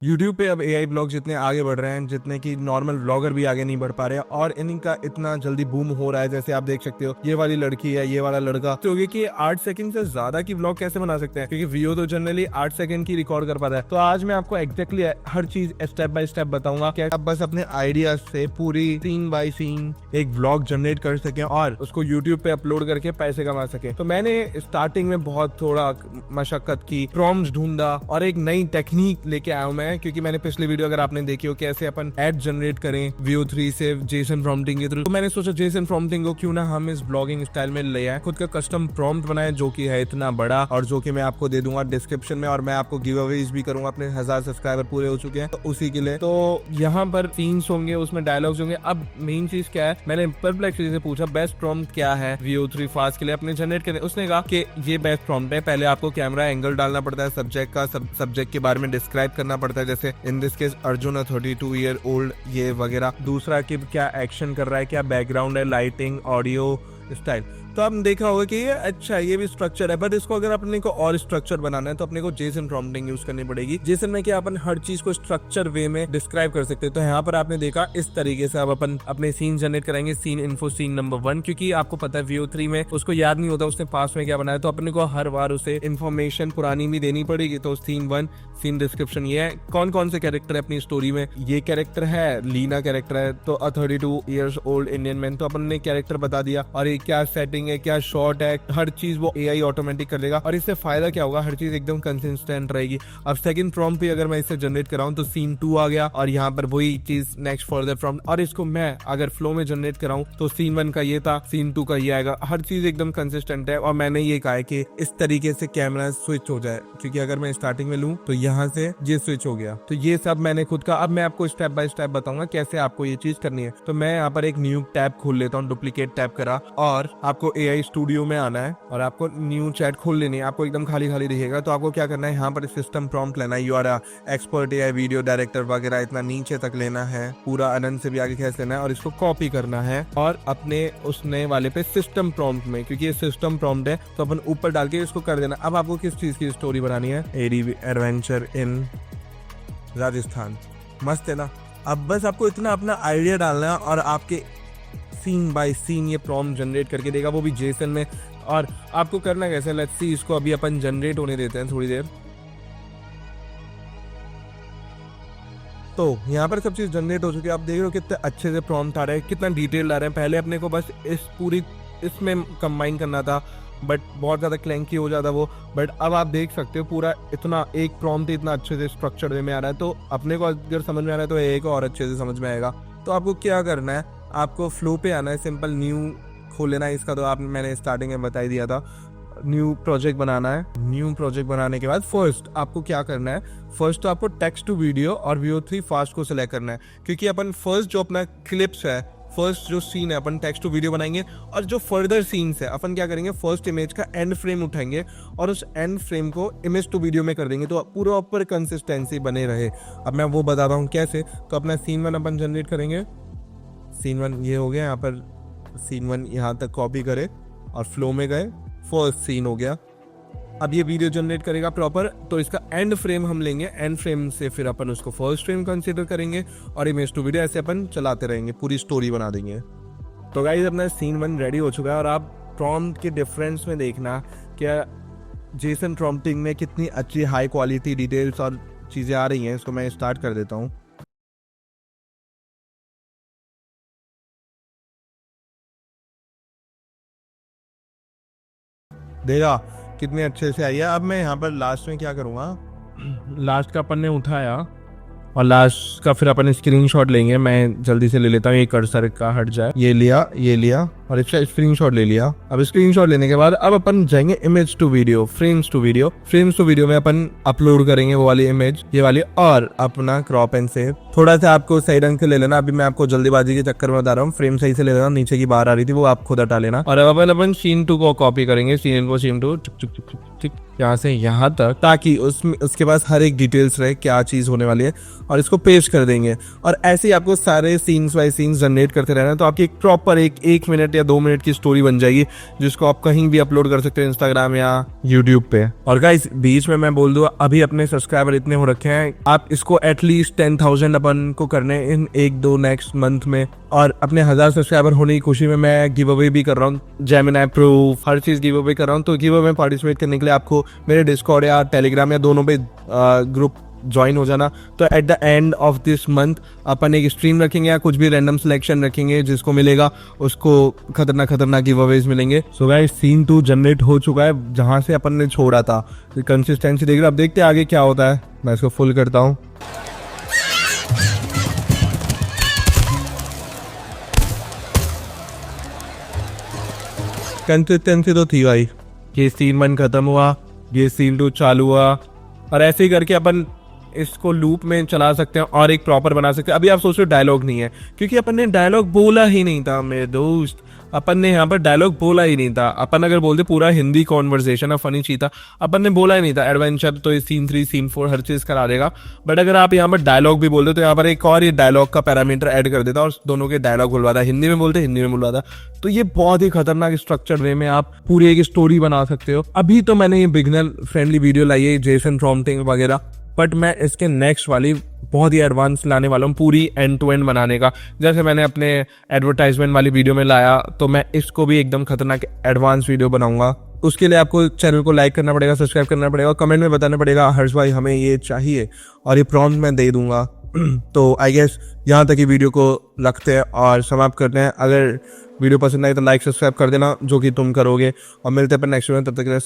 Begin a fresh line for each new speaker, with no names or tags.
YouTube पे अब AI blog जितने आगे बढ़ रहे हैं, जितने कि नॉर्मल ब्लॉगर भी आगे नहीं बढ़ पा रहे हैं, और इनका इतना जल्दी बूम हो रहा है। जैसे आप देख सकते हो, ये वाली लड़की है, ये वाला लड़का, तो ये कि 8 सेकंड से ज्यादा की ब्लॉग कैसे बना सकते हैं, क्योंकि वीडियो तो जनरली 8 सेकंड की रिकॉर्ड कर पाता है। तो आज मैं आपको एग्जैक्टली हर चीज स्टेप बाय स्टेप बताऊंगा कि आप बस अपने आइडियाज से पूरी सीन बाय सीन एक ब्लॉग जनरेट कर सकें और उसको यूट्यूब पे अपलोड करके पैसे कमा सके। तो मैंने स्टार्टिंग में बहुत थोड़ा मशक्कत की, प्रॉम्प्ट्स ढूंढा और एक नई टेक्निक लेके आया हूं मैं, क्योंकि मैंने पिछली वीडियो अगर आपने देखी हो कैसे अपन एड जनरेट करें VO3 से जेसन प्रॉम्प्टिंग के थ्रू, तो मैंने सोचा जेसन प्रॉम्प्टिंग को क्यों ना हम इस ब्लॉगिंग स्टाइल में ले आए, खुद का कस्टम प्रॉम्प्ट बनाए जो कि है इतना बड़ा और जो कि मैं आपको दे दूंगा डिस्क्रिप्शन में, और मैं आपको गिव अवेज भी करूंगा। अपने 1000 सब्सक्राइबर पूरे हो चुके हैं तो उसी के लिए। तो यहाँ पर सीन्स होंगे, उसमें डायलॉग्स होंगे। अब मेन चीज क्या है, मैंने परप्लेक्सिटी से पूछा बेस्ट प्रॉम्प्ट क्या है VO3 फास्ट के लिए अपने जनरेट करने। उसने कहा कि ये बेस्ट प्रॉम्प्ट है, पहले आपको कैमरा एंगल डालना पड़ता है, सब्जेक्ट का सब्जेक्ट के बारे में डिस्क्राइब करना पड़ता है, जैसे in this case Arjun 32 year old, ये वगैरह। दूसरा कि क्या एक्शन कर रहा है, क्या बैकग्राउंड है, लाइटिंग, ऑडियो, स्टाइल। तो आपने देखा होगा कि ये अच्छा है, ये भी स्ट्रक्चर है, बट इसको अगर अपने को और स्ट्रक्चर बनाना है तो अपने को जेसन प्रॉम्प्टिंग यूज करनी पड़ेगी। जेसन में क्या अपन हर चीज को स्ट्रक्चर वे में डिस्क्राइब कर सकते हैं। तो यहाँ पर आपने देखा इस तरीके से अब अपन अपने सीन जनरेट करेंगे। सीन इन्फो, सीन नंबर 1, क्योंकि आपको पता है VO3 में उसको याद नहीं होता उसने पास्ट में क्या बनाया, तो अपने को हर बार उसे इन्फॉर्मेशन पुरानी भी देनी पड़ेगी। तो सीन 1, सीन डिस्क्रिप्शन ये है, कौन कौन से कैरेक्टर है अपनी स्टोरी में। ये कैरेक्टर है, लीना कैरेक्टर है, तो 32 ईयर्स ओल्ड इंडियन मैन, तो अपन ने कैरेक्टर बता दिया। और ये क्या सेटिंग है, क्या शॉर्ट है, हर चीज वो एआई ऑटोमेटिक कर देगा। और इससे फायदा क्या होगा, हर चीज एकदम कंसिस्टेंट रहेगी। अब सेकंड प्रॉम्प्ट भी अगर मैं इसे जनरेट कराऊं तो सीन 2 आ गया, और यहाँ पर वही चीज नेक्स्ट फर्दर प्रॉम्प्ट। और इसको मैं अगर फ्लो में जनरेट कराऊं तो सीन 1 का ये था, सीन 2 का ये आएगा। हर चीज एकदम कंसिस्टेंट है। और मैंने ये कहा है कि इस तरीके से कैमरा स्विच हो जाए, क्योंकि अगर मैं स्टार्टिंग में लूं तो यहाँ से ये स्विच हो गया। तो ये सब मैंने खुद का। अब मैं आपको स्टेप बाय स्टेप बताऊंगा कैसे आपको ये चीज करनी है। तो मैं यहाँ पर एक न्यू टैब खोल लेता हूँ, डुप्लीकेट टैब करा, और आपको एआई स्टूडियो में आना है और आपको न्यू चैट खोल लेनी है। आपको एकदम खाली खाली दिखेगा। तो आपको क्या करना है, यहाँ पर सिस्टम प्रॉम्प्ट लेना है। You are expert AI video director वगैरह, इतना नीचे तक लेना है, पूरा अनंत से भी आगे खींच लेना है, और इसको कॉपी करना है और अपने उस नए वाले पे सिस्टम प्रॉम्प्ट में, क्योंकि ये सिस्टम प्रॉम्प्ट है तो अपन ऊपर डाल के इसको कर देना। अब आपको किस चीज की स्टोरी बनानी है, एडी एडवेंचर इन राजस्थान, मस्त है ना। अब बस आपको इतना अपना आइडिया डालना है और आपके सीन बाय सीन ये प्रॉम्प्ट जनरेट करके देगा, वो भी जेसन में। और आपको करना कैसे, लेट्स सी, इसको अभी अपन जनरेट होने देते हैं थोड़ी देर। तो यहाँ पर सब चीज जनरेट हो चुकी है। आप देख रहे हो कितने अच्छे से प्रॉम्प्ट आ रहे हैं, कितना डिटेल आ रहे हैं। पहले अपने को बस इस पूरी इसमें कंबाइन करना था, बट बहुत ज़्यादा क्लैंकी हो जाता वो। बट अब आप देख सकते हो पूरा इतना एक प्रॉम्प्ट इतना अच्छे से स्ट्रक्चर वे में आ रहा है। तो अपने को अगर समझ में आ रहा है तो एक और अच्छे से समझ में आएगा। तो आपको क्या करना है, आपको फ्लो पे आना है, सिंपल न्यू खोल लेना है इसका। तो आप मैंने स्टार्टिंग में बता ही दिया था, न्यू प्रोजेक्ट बनाना है। न्यू प्रोजेक्ट बनाने के बाद फर्स्ट आपको क्या करना है, फर्स्ट तो आपको टेक्स्ट टू वीडियो और VO3 फास्ट को सिलेक्ट करना है, क्योंकि अपन फर्स्ट जो अपना क्लिप्स है, फर्स्ट जो सीन है अपन टेक्स्ट टू वीडियो बनाएंगे। और जो फर्दर सीन्स है अपन क्या करेंगे, फर्स्ट इमेज का एंड फ्रेम उठाएंगे और उस एंड फ्रेम को इमेज टू वीडियो में कर देंगे, तो पूरा ऊपर कंसिस्टेंसी बने रहे। अब मैं वो बता रहा हूँ कैसे। तो अपना सीन 1 अपन जनरेट करेंगे। सीन 1 ये हो गया, यहाँ पर सीन 1 यहाँ तक कॉपी करे और फ्लो में गए, फर्स्ट सीन हो गया। अब ये वीडियो जनरेट करेगा प्रॉपर, तो इसका एंड फ्रेम हम लेंगे, एंड फ्रेम से फिर अपन उसको फर्स्ट फ्रेम कंसीडर करेंगे और इमेज टू वीडियो ऐसे अपन चलाते रहेंगे, पूरी स्टोरी बना देंगे। तो गाइस अपना सीन 1 रेडी हो चुका है। और आप प्रॉम्प्ट के डिफरेंस में देखना क्या जेसन प्रॉम्प्टिंग में कितनी अच्छी हाई क्वालिटी डिटेल्स और चीज़ें आ रही हैं। इसको मैं स्टार्ट कर देता हूँ। देखा कितने अच्छे से आई है। अब मैं यहाँ पर लास्ट में क्या करूँगा, लास्ट का अपन ने उठाया और लास्ट का फिर अपन स्क्रीनशॉट लेंगे। मैं जल्दी से ले लेता हूँ, ये कर्सर का हट जाए। ये लिया और इसका स्क्रीनशॉट ले लिया। अब स्क्रीनशॉट लेने के बाद अब अपन जाएंगे image to video, frames to video. Frames to video में अपन अपलोड करेंगे वो वाली इमेज, ये वाली, और अपना क्रॉप एंड सेव। थोड़ा सा आपको सही ढंग से ले लेना। अभी मैं आपको जल्दीबाजी के चक्कर में बता रहा हूँ, फ्रेम सही से ले लेना, नीचे की बाहर आ रही थी वो आप खुद हटा लेना। और अब अपन सीन 2 को कॉपी करेंगे, सीन को सीन 2 ठीक यहाँ से यहाँ तक, ताकि उसमें उसके पास हर एक डिटेल्स रहे क्या चीज होने वाली है, और इसको पेस्ट कर देंगे। और ऐसे ही आपको सारे सीन्स बाय सीन्स जनरेट करते रहना। तो आपकी एक प्रॉपर एक मिनट या या 2 मिनट की स्टोरी बन जाएगी जिसको आप कहीं भी अपलोड कर सकते हो, इंस्टाग्राम या यूट्यूब पे। और गाइस बीच में मैं बोल दूँ, अभी अपने सब्सक्राइबर इतने हो रखे हैं, आप इसको एटलीस्ट 10,000 अपन को करने इन 1-2 नेक्स्ट मंथ में। और अपने 1000 सब्सक्राइबर होने की खुशी में मैं गिव अवे भी कर रहा हूँ, जेमिनी प्रूफ हर चीज़ गिव अवे कर रहा हूँ। तो गिव अवे में पार्टिसिपेट करने के लिए आपको मेरे डिस्कॉर्ड या टेलीग्राम या दोनों पे ग्रुप ज्वाइन हो जाना। तो at the end of this month अपन एक स्ट्रीम रखेंगे या कुछ भी रैंडम सिलेक्शन रखेंगे, जिसको मिलेगा उसको खतरनाक गिव अवेज मिलेंगे। सो गाइस सीन 2 जनरेट हो चुका है जहां से अपन ने छोड़ा था। कंसिस्टेंसी देख रहे, अब देखते हैं आगे क्या होता है। मैं इसको फुल करता हूँ। कंसिस्टेंसी तो थी भाई, ये सीन 1 खत्म हुआ, ये सीन 2 चालू हुआ, और ऐसे ही करके अपन इसको लूप में चला सकते हैं और एक प्रॉपर बना सकते हैं। अभी आप सोच रहे हो डायलॉग नहीं है, क्योंकि अपन ने डायलॉग बोला ही नहीं था मेरे दोस्त, अपन ने यहाँ पर डायलॉग बोला ही नहीं था। अपन अगर बोलते पूरा हिंदी कॉन्वर्सेशन फनी चीज था, अपन ने बोला ही नहीं था। एडवेंचर तो ये सीन 3 सीन 4 हर चीज करा देगा, बट अगर आप यहाँ पर डायलॉग भी बोलते तो यहाँ पर एक और ये डायलॉग का पैरामीटर ऐड कर देता और दोनों के डायलॉग बुलवाता, हिंदी में बोलते हिंदी में बुलवाता। तो ये बहुत ही खतरनाक स्ट्रक्चर्ड वे में आप पूरी एक स्टोरी बना सकते हो। अभी तो मैंने ये बिगनर फ्रेंडली वीडियो लाई है, जेसन प्रॉम्प्टिंग वगैरह, बट मैं इसके नेक्स्ट वाली बहुत ही एडवांस लाने वाला हूँ, पूरी एंड टू एंड बनाने का। जैसे मैंने अपने एडवर्टाइजमेंट वाली वीडियो में लाया, तो मैं इसको भी एकदम खतरनाक एडवांस वीडियो बनाऊंगा। उसके लिए आपको चैनल को लाइक करना पड़ेगा, सब्सक्राइब करना पड़ेगा, कमेंट में बताना पड़ेगा हर्ष भाई हमें ये चाहिए, और ये प्रॉम्प्ट मैं दे दूंगा। तो आई गेस यहाँ तक ही वीडियो को रखते हैं और समाप्त करते हैं। अगर वीडियो पसंद आई तो लाइक सब्सक्राइब कर देना, जो कि तुम करोगे, और मिलते हैं नेक्स्ट वीडियो में। तब तक के लिए